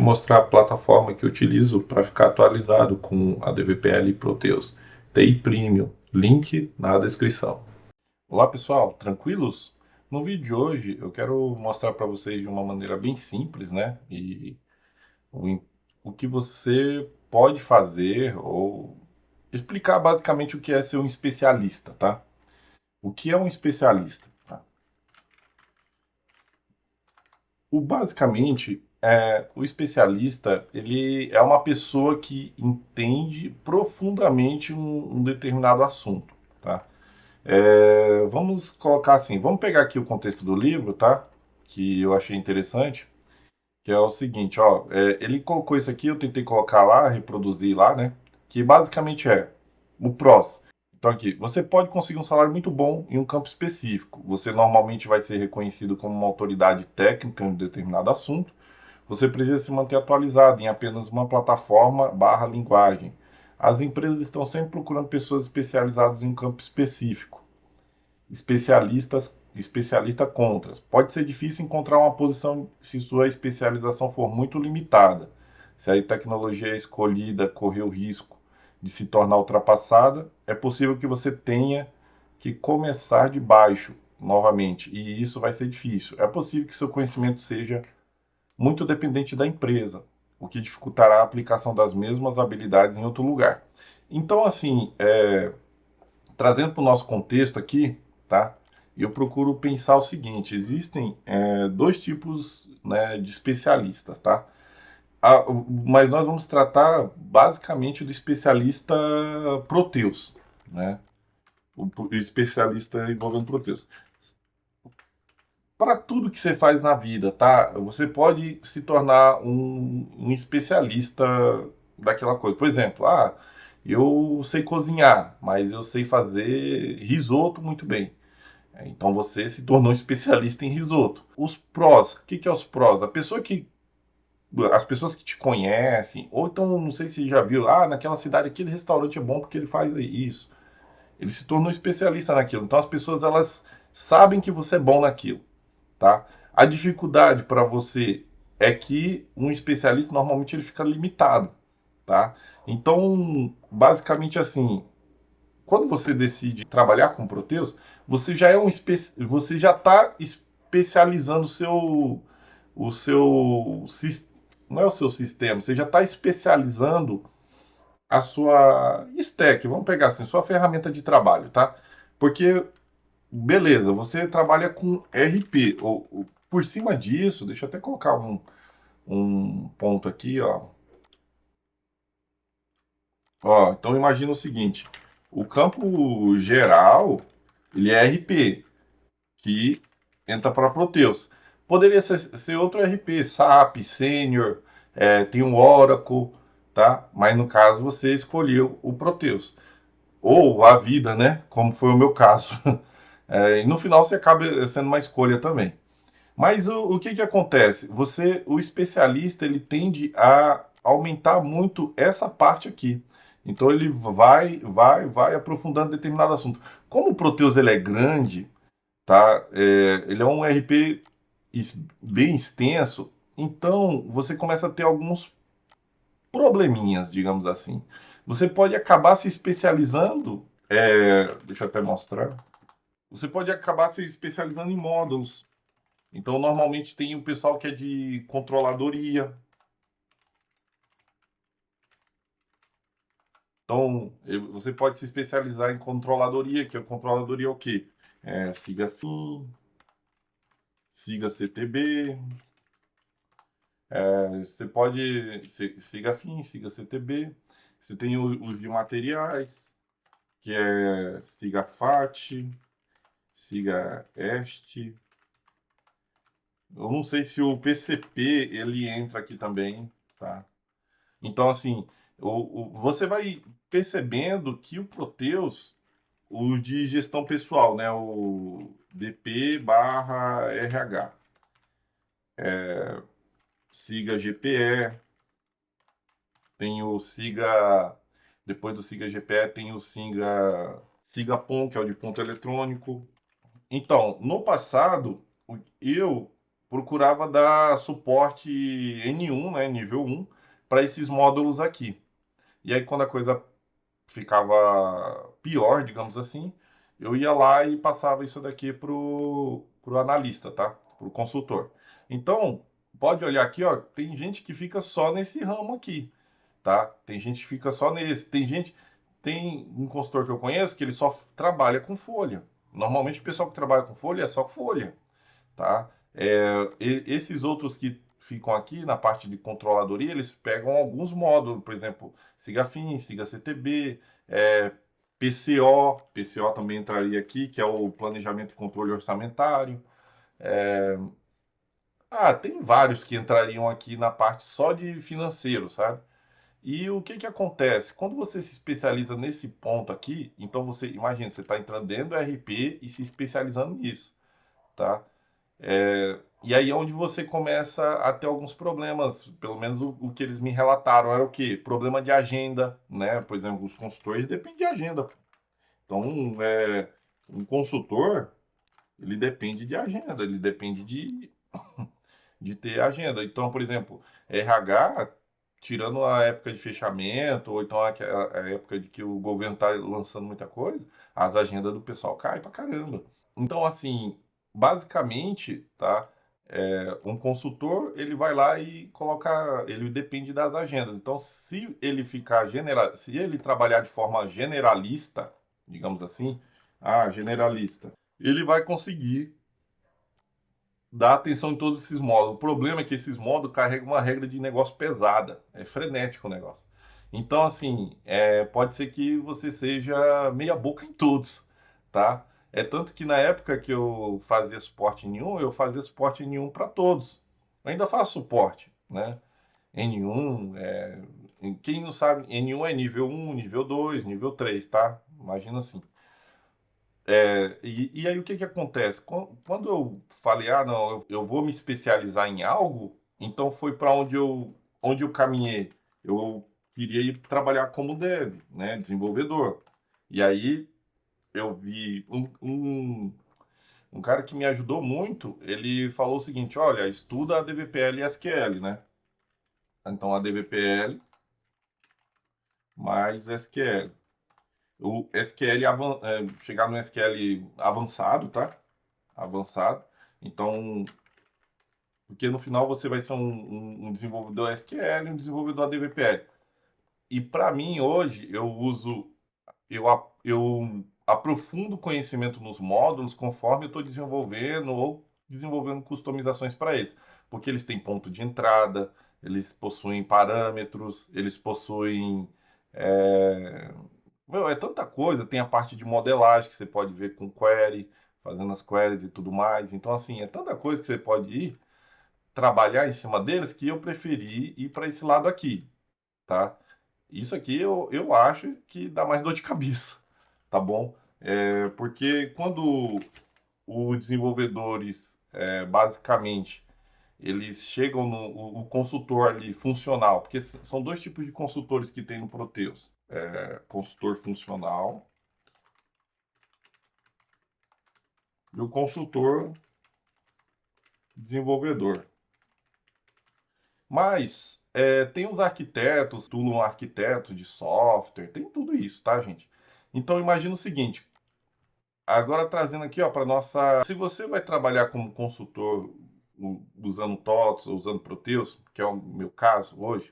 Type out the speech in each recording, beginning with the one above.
te mostrar a plataforma que eu utilizo para ficar atualizado com a DVPL e Proteus. TI Premium, link na descrição. Olá pessoal, tranquilos? No vídeo de hoje eu quero mostrar para vocês de uma maneira bem simples, né? E o que você pode fazer ou explicar basicamente o que é ser um especialista, tá? O que é um especialista? Tá? Basicamente, o especialista, ele é uma pessoa que entende profundamente um determinado assunto, tá? Vamos colocar assim, vamos pegar aqui o contexto do livro, tá? Que eu achei interessante, que é o seguinte, ó, ele colocou isso aqui, eu tentei colocar lá, reproduzir lá, né? Que basicamente é o PROS. Então aqui, você pode conseguir um salário muito bom em um campo específico. Você normalmente vai ser reconhecido como uma autoridade técnica em um determinado assunto. Você precisa se manter atualizado em apenas uma plataforma barra linguagem. As empresas estão sempre procurando pessoas especializadas em um campo específico. Especialista contras. Pode ser difícil encontrar uma posição se sua especialização for muito limitada. Se a tecnologia escolhida correr o risco de se tornar ultrapassada, é possível que você tenha que começar de baixo novamente, e isso vai ser difícil. É possível que seu conhecimento seja muito dependente da empresa, o que dificultará a aplicação das mesmas habilidades em outro lugar. Então, assim, trazendo para o nosso contexto aqui, tá? Eu procuro pensar o seguinte: existem dois tipos, né, de especialistas, tá? Mas nós vamos tratar basicamente do especialista Proteus, né? O especialista envolvendo Proteus. Para tudo que você faz na vida, tá? Você pode se tornar um especialista daquela coisa. Por exemplo, eu sei cozinhar, mas eu sei fazer risoto muito bem. Então você se tornou um especialista em risoto. Os prós, o que que é os prós? As pessoas que te conhecem, ou então, não sei se já viu, naquela cidade aquele restaurante é bom porque ele faz isso. Ele se tornou especialista naquilo. Então as pessoas, elas sabem que você é bom naquilo, tá? A dificuldade para você é que um especialista normalmente ele fica limitado, tá? Então, basicamente assim, quando você decide trabalhar com Proteus, você já você já está especializando não é o seu sistema, você já está especializando a sua stack, vamos pegar assim, sua ferramenta de trabalho, tá? Porque, beleza, você trabalha com RP, por cima disso, deixa eu até colocar um ponto aqui, ó. Ó, então imagina o seguinte, o campo geral, ele é RP, que entra para Proteus. Poderia ser outro RP, SAP, Senior, tem um Oracle, tá? Mas no caso você escolheu o Proteus. Ou a vida, né? Como foi o meu caso. E no final você acaba sendo uma escolha também. Mas o que que acontece? O especialista, ele tende a aumentar muito essa parte aqui. Então ele vai aprofundando determinado assunto. Como o Proteus ele é grande, tá? Ele é um RP bem extenso, então você começa a ter alguns probleminhas, digamos assim. Você pode acabar se especializando, deixa eu até mostrar. Você pode acabar se especializando em módulos. Então, normalmente tem o pessoal que é de controladoria. Então, você pode se especializar em controladoria, que a controladoria é o quê? Siga FIM, siga CTB, você pode siga FIM, siga CTB. Você tem os de materiais, que é siga FAT, siga EST. Eu não sei se o PCP ele entra aqui também, tá? Então, assim, você vai percebendo que o Proteus, o de gestão pessoal, né, o BP barra RH, siga GPE, tem o siga, depois do siga GPE tem o siga PON, que é o de ponto eletrônico. Então, no passado, eu procurava dar suporte N1, né, nível 1, para esses módulos aqui. E aí, quando a coisa ficava pior, digamos assim, eu ia lá e passava isso daqui pro analista, tá? Pro consultor. Então, pode olhar aqui, ó, tem gente que fica só nesse ramo aqui, tá? Tem gente que fica só nesse, tem um consultor que eu conheço que ele só trabalha com folha. Normalmente o pessoal que trabalha com folha é só com folha, tá? Esses outros que ficam aqui na parte de controladoria, eles pegam alguns módulos, por exemplo, SIGAFIN, SIGA-CTB, PCO também entraria aqui, que é o Planejamento e Controle Orçamentário. Tem vários que entrariam aqui na parte só de financeiro, sabe? E o que que acontece? Quando você se especializa nesse ponto aqui, então você, imagina, você está entrando dentro do RP e se especializando nisso, tá? E aí é onde você começa a ter alguns problemas, pelo menos o que eles me relataram era o quê? Problema de agenda, né? Por exemplo, os consultores dependem de agenda. Então, um consultor, ele depende de agenda, ele depende de ter agenda. Então, por exemplo, RH, tirando a época de fechamento, ou então a época de que o governo está lançando muita coisa, as agendas do pessoal caem pra caramba. Então, assim, basicamente, tá? Um consultor, ele vai lá e coloca, ele depende das agendas. Então, se ele ficar se ele trabalhar de forma generalista, digamos assim, generalista, ele vai conseguir dar atenção em todos esses módulos. O problema é que esses módulos carregam uma regra de negócio pesada, é frenético o negócio. Então, assim, pode ser que você seja meia boca em todos, tá? É tanto que na época que eu fazia suporte N1, eu fazia suporte N1 para todos. Eu ainda faço suporte, né? N1, quem não sabe, N1 é nível 1, nível 2, nível 3, tá? Imagina assim. E aí o que que acontece? Quando eu falei, não, eu vou me especializar em algo, então foi para onde eu caminhei. Eu queria ir trabalhar como dev, né, desenvolvedor. E aí eu vi um cara que me ajudou muito, ele falou o seguinte, olha, estuda a DVPL e SQL, né? Então a DVPL mais SQL. O SQL, chegar no SQL avançado, tá? Avançado. Então, porque no final você vai ser um desenvolvedor SQL e um desenvolvedor ADVPL. E para mim, hoje, eu aprofundo o conhecimento nos módulos conforme eu estou desenvolvendo ou desenvolvendo customizações para eles. Porque eles têm ponto de entrada, eles possuem parâmetros, eles possuem. É... é tanta coisa, tem a parte de modelagem que você pode ver com query, fazendo as queries e tudo mais. Então, assim, é tanta coisa que você pode ir trabalhar em cima deles que eu preferi ir para esse lado aqui, tá? Isso aqui eu acho que dá mais dor de cabeça, tá bom? Porque quando os desenvolvedores, basicamente, eles chegam no o consultor ali funcional, porque são dois tipos de consultores que tem no Proteus. Consultor funcional e o consultor desenvolvedor. Mas tem os arquitetos, um arquiteto de software, tem tudo isso, tá, gente? Então imagina o seguinte, agora trazendo aqui, ó, para nossa, se você vai trabalhar como consultor usando TOTS ou usando Proteus, que é o meu caso hoje,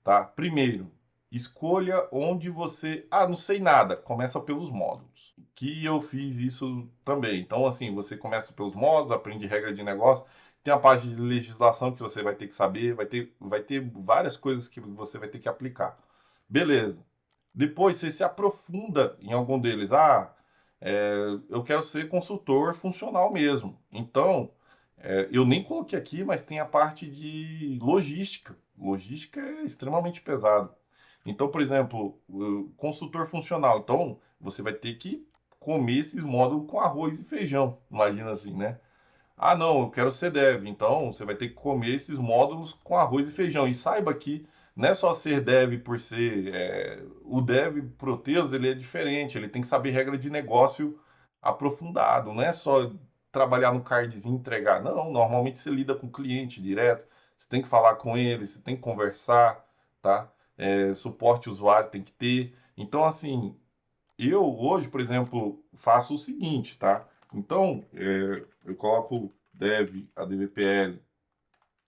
tá? Primeiro, escolha onde você, não sei nada, começa pelos módulos. Que eu fiz isso também. Então, assim, você começa pelos módulos, aprende regra de negócio, tem a parte de legislação que você vai ter que saber, vai ter várias coisas que você vai ter que aplicar. Beleza. Depois você se aprofunda em algum deles. Eu quero ser consultor funcional mesmo. Então, eu nem coloquei aqui, mas tem a parte de logística. Logística é extremamente pesado. Então, por exemplo, o consultor funcional. Então, você vai ter que comer esses módulos com arroz e feijão. Imagina assim, né? Não, eu quero ser dev. Então, você vai ter que comer esses módulos com arroz e feijão. E saiba que não é só ser dev por ser. O dev Proteus, ele é diferente. Ele tem que saber regra de negócio aprofundado. Não é só trabalhar no cardzinho e entregar. Não, normalmente você lida com o cliente direto, você tem que falar com ele, você tem que conversar, tá? Suporte usuário tem que ter. Então, assim, eu hoje, por exemplo, faço o seguinte, tá? Então, eu coloco dev, advpl,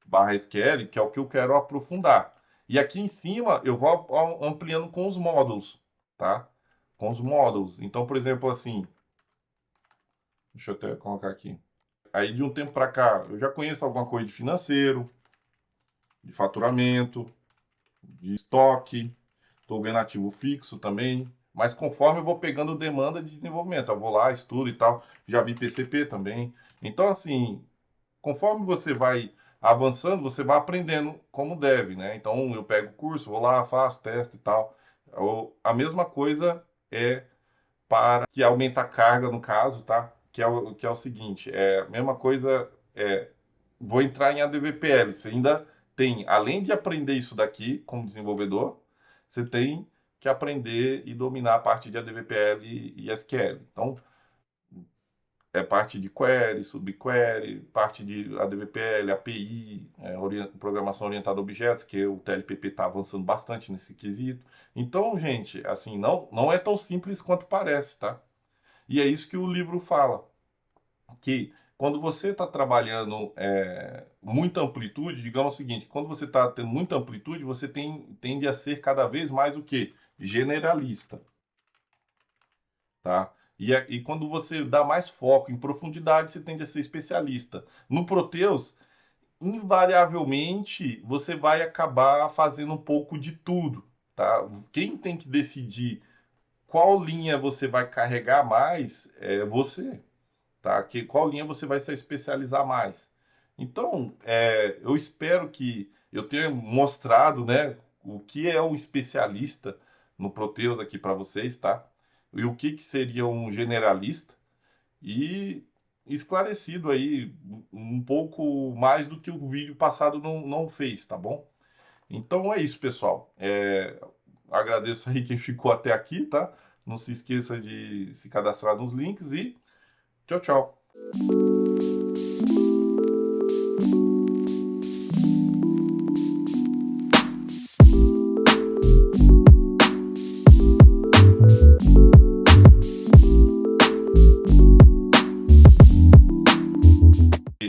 barra SQL, que é o que eu quero aprofundar. E aqui em cima eu vou ampliando com os módulos, tá? Com os módulos. Então, por exemplo, assim, deixa eu até colocar aqui. Aí de um tempo para cá, eu já conheço alguma coisa de financeiro, de faturamento, de estoque, estou vendo ativo fixo também. Mas conforme eu vou pegando demanda de desenvolvimento, eu vou lá, estudo e tal. Já vi PCP também. Então, assim, conforme você vai avançando, você vai aprendendo como deve, né? Então eu pego o curso, vou lá, faço teste e tal. A mesma coisa é para que aumenta a carga no caso, tá? Que é o seguinte, a mesma coisa vou entrar em ADVPL. Você ainda tem, além de aprender isso daqui como desenvolvedor, você tem que aprender e dominar a parte de ADVPL e SQL. Então, parte de query, subquery, parte de ADVPL, API, programação orientada a objetos, que o TLPP está avançando bastante nesse quesito. Então, gente, assim, não é tão simples quanto parece, tá? E é isso que o livro fala, que quando você está trabalhando muita amplitude, digamos o seguinte, quando você está tendo muita amplitude, você tende a ser cada vez mais o quê? Generalista, tá? E quando você dá mais foco em profundidade, você tende a ser especialista. No Proteus, invariavelmente, você vai acabar fazendo um pouco de tudo, tá? Quem tem que decidir qual linha você vai carregar mais é você, tá? Qual linha você vai se especializar mais. Então, eu espero que eu tenha mostrado, né, o que é um especialista no Proteus aqui para vocês, tá? E o que seria um generalista e esclarecido aí um pouco mais do que o vídeo passado não fez, tá bom? Então é isso, pessoal. Agradeço aí quem ficou até aqui, tá? Não se esqueça de se cadastrar nos links e tchau, tchau.